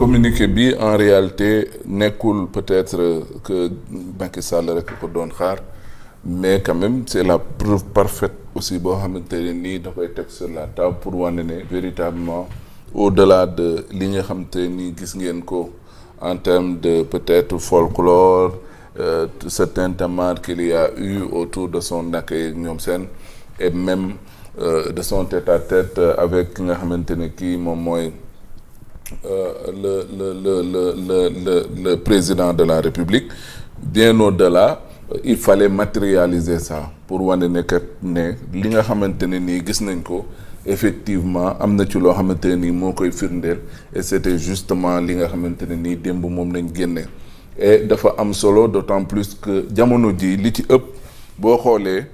communiqué bi en réalité nekkul peut-être que Macky Sall rek ko doon xaar mais quand même c'est la preuve parfaite aussi boo xamante ne nii da koy teg sur la table pour wane ne véritablement au-delà de li nga xamante ni gis ngeen ko en termes de peut-être folklore ce tintamarre qu'il y a eu autour de son accueil ñoom seen et même de son tête-à-tête avec ki nga xamante ne kii moom mooy le président de la République. Bien au-delà il fallait matérialiser ça pour wane ne kat ne li nga xamante ne nii gis nañ ko effectivement am na ci loo xamante ne nii moo koy firndeel et c'était justement li nga xamante ne nii démb moom lañ génne et dafa am solo d'autant plus que jamono ji li ci ëpp boo xoolee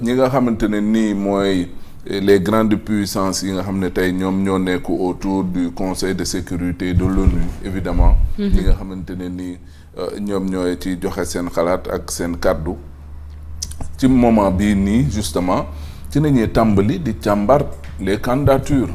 ñi nga xamante ne nii mooy les grandes puissances yi nga xam ne tey ñoom ñoo nekk autour du Conseil de sécurité de l'ONU évidemment ñi nga xamante ne nii ñoom ñooy ci joxe seen xalaat ak seen kàddu ci moment bii nii justement ci nañuy tàmbali di càmbar les candidatures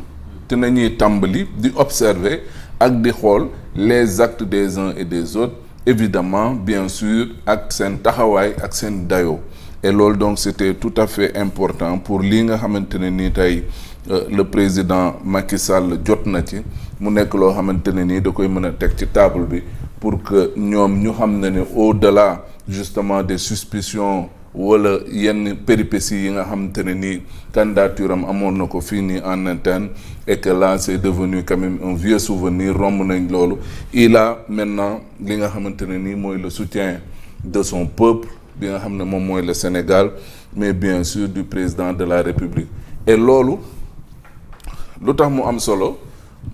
ci nañuy tàmbali di observer ak di xool les actes des uns et des autres évidemment bien sûr ak seen taxawaay ak seen dayoo et loolu donc c'était tout à fait important pour lii nga xamante ne nii tey le président Macky Sall jot na ci mu nekk loo xamante ne nii da koy mën a teg ci table bi pour que ñoom ñu xam ne au-delà justement des suspicions wala yenn péripéties yi nga xamante ne nii candidature am amoon na ko fii nii en interne et que là c'est devenu quand même un vieux souvenir romb nañ loolu il a maintenant li nga xamante ne nii mooy le soutien de son peuple bi nga xam ne moom mooy le Sénégal mais bien sûr du président de la République et loolu lu tax mu am solo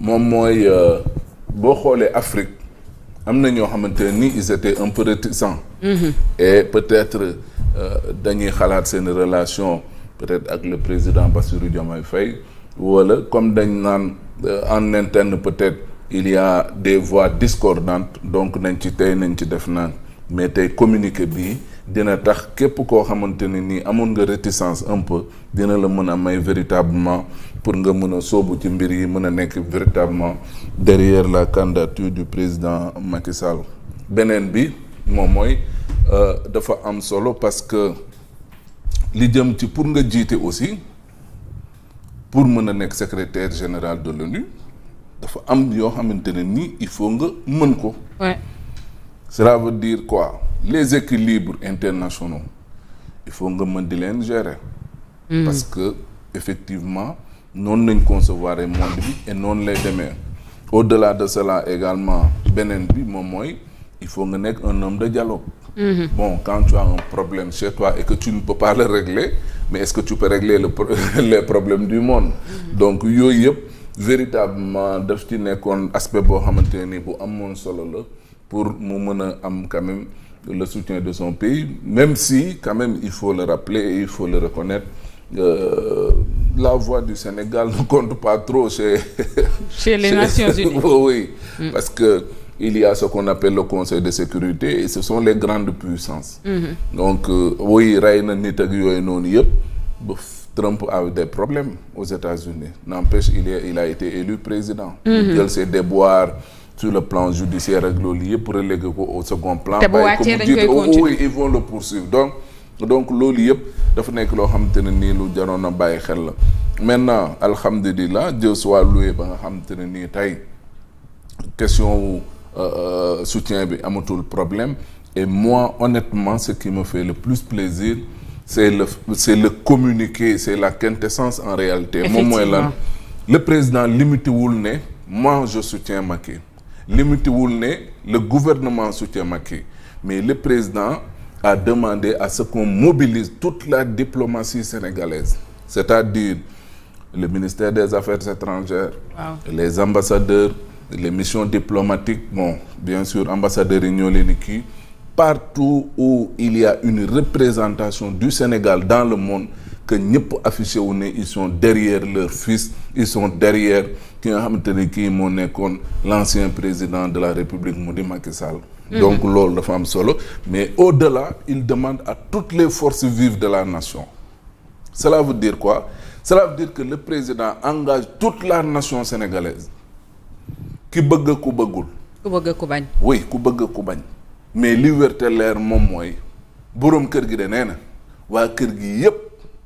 moom mooy boo xoolee Afrique am na ñoo xamante ne ni ils étaient un peu réticents et peut-être dañuy xalaat seen relation peut-être ak le président Bassirou Diomaye Faye wala comme dañ naan en interne peut-être il y a des voix discordantes donc nañ ci tey nañ ci def naan mais tey communiqué bii dina tax képp koo xamante ne nii amoon nga réticence un peu dina la mën a may véritablement pour nga mën a soobu ci mbir yi mën a nekk véritablement derrière la candidature du président Macky Sall. beneen bi moom mooy dafa am solo parce que li jëm ci pour nga jiite aussi pour mën a nekk secrétaire général de l'ONU dafa am yoo xamante ne nii il faut nga mën ko. Ouais. Cela veut dire quoi? Les équilibres internationaux il faut nga mën di leen gérer. Parce que effectivement noonu lañ concevoir monde bi et noonu lay demee. Au-delà de cela également beneen bi moom mooy il faut nga nekk un homme de dialogue. Bon, quand tu as un problème chez toi et que tu ne peux pas le régler, mais est-ce que tu peux régler les problèmes du monde? Donc yooyu yëpp véritablement daf ci nekkoon aspect boo xamante ne ni bu amoon solo la pour mu mën a am quand même le soutien de son pays, même si quand même il faut le rappeler et il faut le reconnaître, la voix du Sénégal ne compte pas trop chez les Nations Unies. Oui, parce que il y a ce qu'on appelle le Conseil de sécurité et ce sont les grandes puissances. Donc oui, rey na nit ak yooyu noonu yëpp ba Trump a eu des problèmes aux États-Unis. N'empêche il a été élu président. Jël ses déboires sur le plan judiciaire ak loolu yëpp relégué ko au second plan. te bu wàccee dañ koy continuer oui, ils vont le poursuivre donc loolu yëpp dafa nekk loo xamante ne nii lu jaroon a bàyyi xel la. Maintenant alhamdulilah Dieu soit loué ba nga xamante ne nii tey question soutien bi amatul problème et moi honnêtement ce qui me fait le plus plaisir c'est le communiqué, c'est la quintessence en réalité. Moom mooy lan le président limité wul ne moi je soutiens Macky, limité wul ne le gouvernement soutient Macky, mais le président a demandé à ce qu'on mobilise toute la diplomatie sénégalaise, c'est-à-dire le ministère des Affaires étrangères, les ambassadeurs, les missions diplomatiques, bon bien sûr ambassadeurs yi ñoo leen kii partout où il y a une représentation du Sénégal dans le monde que ñëpp affiché wu ne ils sont derrière leur fils, ils sont derrière ki nga xamante ne kii moo nekkoon l'ancien président de la République mu di Macky Sall. Donc loolu dafa am solo mais au-delà il demande à toutes les forces vives de la nation. Cela veut dire quoi? Cela veut dire que le président engage toute la nation sénégalaise ki bëgg ku bëggul. ku bëgg ku bañ. oui ku bëgg ku bañ. mais li wér te leer moom mooy boroom kër gi de nee na waa kër gi yépp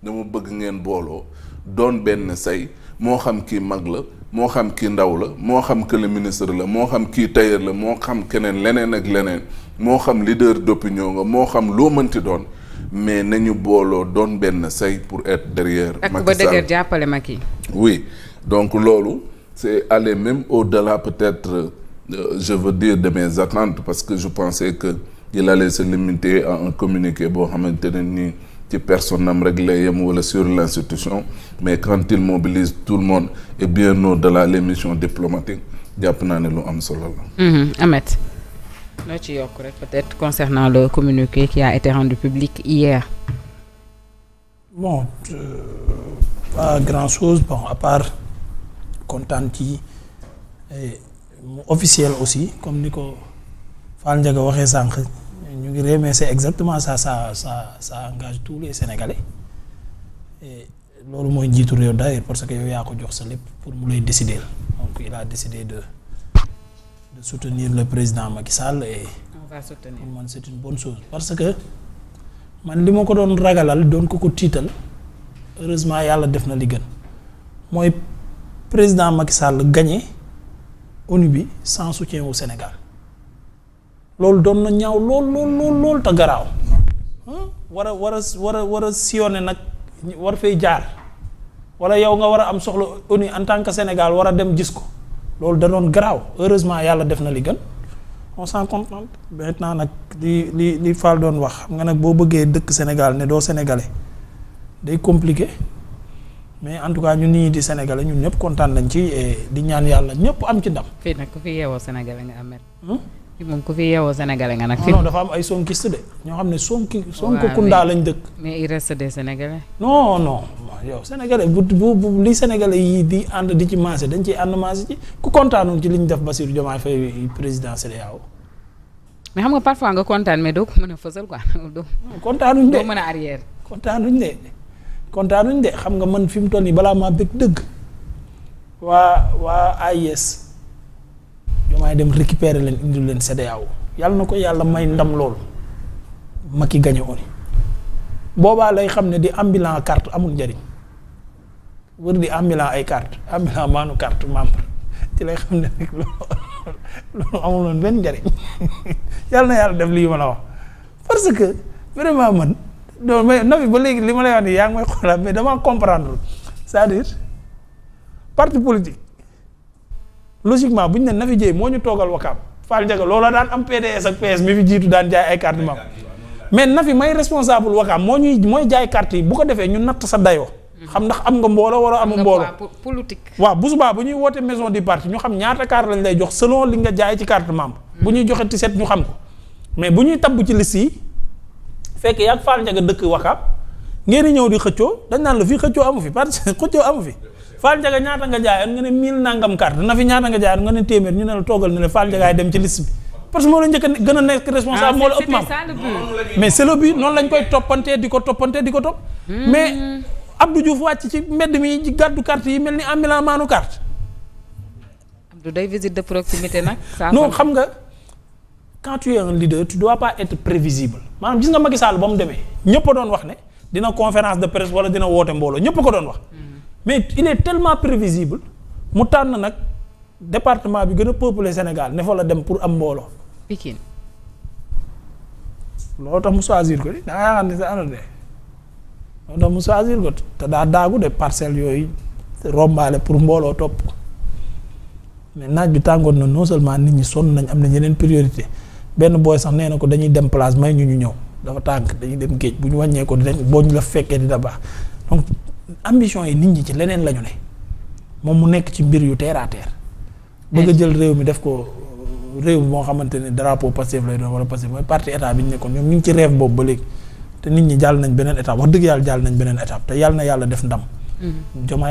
dama bëgg ngeen booloo doon benn say moo xam kii mag la moo xam kii ndaw la moo xam que le ministre la moo xam kii tailleur la moo xam keneen leneen ak leneen moo xam leader d'opinion nga moo xam loo mënti doon mais nañu booloo doon benn say pour être derrière. Macky Sall ak ba dëgër jàppale Macky. oui donc loolu c'est aller même au-delà peut-être je veux dire de mes attentes parce que je pensais que il allait se limiter à un communiqué boo xamante ne nii ci personne am rek lay yem wala sur l'institution mais quand il mobilise tout le monde et bien au-delà les missions diplomatiques jàpp naa ne lu am solo la. Ahmed loo ci yokk rek peut-être concernant le communiqué qui a été rendu public hier. Bon pas grand-chose bon à part kontaan ci mu officiel aussi comme ni ko Fall Ndiaga waxee sànq ñu ngi réer mais c'est exactement ça engage tous les Sénégalais et loolu mooy njiitu réew d'ailleurs parce que yow yaa ko jox sa lépp pour mu lay décider donc il a décidé de soutenir le président Macky Sall et on va soutenir. pour man c'est une bonne chose parce que man li ma ko doon ragalal doon ko tiital heureusement yàlla def na li gën mooy président Macky Sall gagné ONU bi sans soutien au Sénégal loolu doon na ñaaw lool te garaaw war a sillonner nag war fay jaar wala yow nga war a am soxla ONU en tant que Sénégal war a dem gis ko loolu da doon garaaw heureusement yàlla def na li gën on s'en contente maintenant nag li Fall doon wax xam nga nag boo bëggee dëkk Sénégal ne doo sénégalais day compliqué mais en tout cas ñun ñii di sénégalais ñun ñëpp kontaan nañ ci di ñaan yàlla ñëpp am ci ndam. fii nag ku fi yeewoo sénégalais nga Ahmed. fii moom ku fi yeewoo sénégalais nga nag. non dafa am ay sonkiste de ñoo xam ne sonko kundaa lañ dëkk. mais il reste des sénégalais. non yow sénégalais bu li sénégalais yi di ànd di ci maase dañ ciy ànd maase ci ku kontaanoon ci li ñu def Bassirou Diomaye Faye président CEDEAO. mais xam nga parfois nga kontaan mais doo ko mën a fësal quoi. kontaanuñ de doo mën a arrière. kontaanuñ de xam nga man fi mu toll nii balaa maa bëgg dëgg waa AIS Diomaye dem récupérer leen indil leen CEDEAO yàlla na ko yàlla may ndam loolu Macky gagné ONU boobaa lay xam ne di ambulant carte amul njariñ wër di ambulant ay carte ambulant maanu carte membre ci lay xam ne rek loolu amul woon benn njariñ yàlla na yàlla def lii ma la wax parce que vraiment man non mais Nafi ba léegi li ma lay wax nii yaa ngi may xoolaat mais damaa comprendre c'est-à-dire parti politique logiquement bu ñu ne Nafi Dièye moo ñu toogal Wakaam Fall Ndiaga loola daan am PDS ak PS mi fi jiitu daan jaay ay carte membre mais Nafi may responsable Wakaam mooy jaay carte yi bu ko defee ñu natt sa dayoo. xam ndax am nga mbooloo war a am mbooloo. politique. waaw bu subaa bu ñuy woote maison du parti ñu xam ñaata carte lañ lay jox selon li nga jaay ci carte membre. bu ñuy joxe tiset ñu xam ko mais bu ñuy tabb ci liste yi. fekk yaa Fall Ndiaga dëkk Wakaam ngeen di ñëw di xëccoo dañ naan la fii xëccoo amu fi parce que xëccoo amu fi Fall Ndiaga ñaata nga jaayoon nga ne 1000 nangam carte Nafi ñaata nga jaayoon nga ne téeméer ñu ne la toogal ne la Fall Ndiaga dem ci liste bi parce que moo la njëkk a gën a nekk responsable moo la ëpp maam mais c'est le but noonu lañ koy toppantee di ko topp mais Abdou Diouf wàcc ci mbedd mi ci gàddu carte yi mel ni ambulant maanu carte. Abdou day visite de proximité nag. non xam nga quand tu es un leader tu dois pas être prévisible maanaam gis nga Macky Sall ba mu demee ñëpp a doon wax ne dina conférence de presse wala dina woote mbooloo ñëpp a ko doon wax mais il est tellement prévisible mu tànn nag département bi gën a peuplé Sénégal ne fa la dem pour am mbooloo. Pikine. loolu tax mu choisir ko de da ngaa xam ne sa anam de loolu tax mu choisir ko te daa daagu de parcelles yooyu rombaale pour mbooloo topp mais naaj bi tàngoon na non seulement nit ñi sonn nañ am na yeneen priorité. benn booy sax nee na ko dañuy dem place may ñu ñëw dafa tànk dañuy dem géej bu ñu wàññee ko dinañ boo ñu la fekkee dina baax donc ambition yi nit ñi ci leneen la ñu ne moom mu nekk ci mbir yu terre à terre bëgg a jël réew mi def ko réew moo xamante ne drapeau Pastef lay doon wala Pastef mooy parti état bi ñu nekkoon ñoom ñu ngi ci rêve boobu ba léegi te nit ñi jàll nañ beneen étape wax dëgg yàlla jàll nañ beneen étape te yàlla na yàlla def ndam. Diomaye